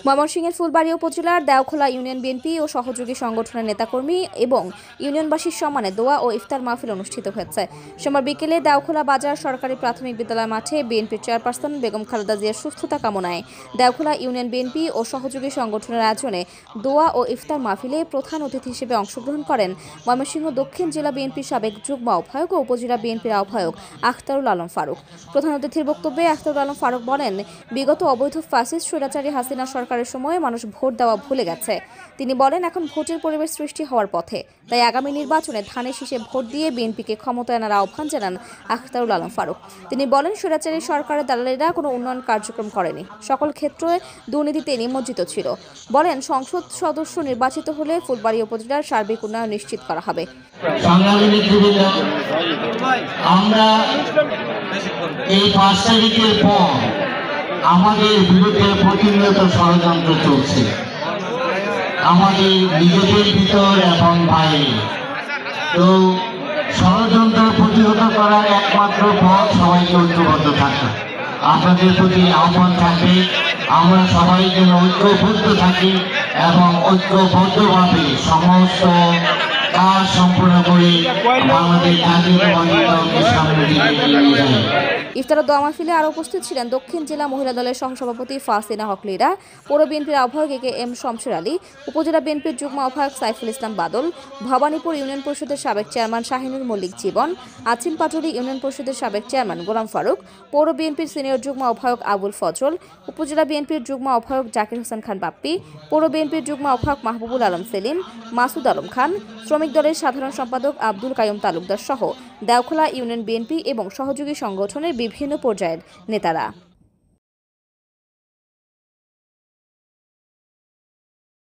ময়মনসিংহের ফুলবাড়ী উপজেলার দেওখোলা union BNP ও সহযোগী সংগঠনের নেতাকর্মী এবং ইউনিয়নবাসীর সম্মানে দোয়া ও ইফতার মাহফিল অনুষ্ঠিত হয়েছে। সোমবার বিকেলে দেওখোলা বাজার সরকারি প্রাথমিক বিদ্যালয় মাঠে বিএনপির চেয়ারপারসন বেগম খালেদা জিয়ার সুস্থতা কামনায় দেওখোলা ইউনিয়ন বিএনপি ও সহযোগী সংগঠনের আয়োজনে দোয়া ও ইফতার মাহফিলে প্রধান অতিথি হিসেবে অংশগ্রহণ করেন ময়মনসিংহ দক্ষিণ জেলা বিএনপির সাবেক যুগ্ম আহ্বায়ক ও উপজেলা বিএনপির আহ্বায়ক আখতারুল আলম ফারুক। প্রধান অতিথির বক্তব্যে আখতারুল আলম ফারুক বলেন, বিগত অবৈধ ফ্যাসিস্ট স্বৈরাচারী হাসিনা সরকারের সময়ে মানুষ ভোট দেওয়া ভুলে গেছে। তিনি বলেন, এখন ভোটের পরিবেশ সৃষ্টি হওয়ার পথে, তাই আগামী নির্বাচনে ধানের শীষে ভোট দিয়ে বিএনপিকে ক্ষমতায় আনার আহ্বান জানান আখতারুল আলম ফারুক। তিনি বলেন, স্বৈরাচারী সরকারের দালালেরা কোনো উন্নয়ন কার্যক্রম করেনি, সকল ক্ষেত্রে দুর্নীতিতে নিমজ্জিত ছিল। বলেন, সংসদ সদস্য নির্বাচিত হলে ফুলবাড়ী উপজেলার সার্বিক উন্নয়ন নিশ্চিত করা হবে। আমরা এই 5 তারিখের পর আমাদের বিরুদ্ধে প্রতিনিয়ত ষড়যন্ত্র চলছে, আমাদের নিজেদের ভিতর এবং বাইরে। তো ষড়যন্ত্র প্রতিহত করার একমাত্র পথ সবাইকে ঐক্যবদ্ধ থাকা। আপনাদের প্রতি আহ্বান থাকবে, আমরা সবাই যেন ঐক্যবদ্ধ থাকি এবং ঐক্যবদ্ধভাবে সমস্ত কাজ সম্পূর্ণ করে আমাদের জাতীয়তাবাদীকে সামনে দিকে নিয়ে যায়। ইফতার ও দোয়া মাহফিলে আরও উপস্থিত ছিলেন দক্ষিণ জেলা মহিলা দলের সহসভাপতি ফাসিনা হক লীরা, পৌর বিএনপির আহ্বায়ক এম শমশের আলী, উপজেলা বিএনপির যুগ্ম আহ্বায়ক সাইফুল ইসলাম বাদল, ভবানীপুর ইউনিয়ন পরিষদের সাবেক চেয়ারম্যান শাহিনুর মল্লিক জীবন, আছিম পাটুলি ইউনিয়ন পরিষদের সাবেক চেয়ারম্যান গোলাম ফারুক, পৌর বিএনপির সিনিয়র যুগ্ম আহ্বায়ক আবুল ফজল, উপজেলা বিএনপির যুগ্ম আহ্বায়ক জাকির হোসেন খান বাপ্পি, পৌর বিএনপির যুগ্ম আহ্বায়ক মাহবুবুল আলম সেলিম, মাসুদ আলম খান, শ্রমিক দলের সাধারণ সম্পাদক আব্দুল কাইয়ুম তালুকদার সহ দেওখোলা ইউনিয়ন বিএনপি এবং সহযোগী সংগঠনের বিভিন্ন পর্যায়ের নেতারা।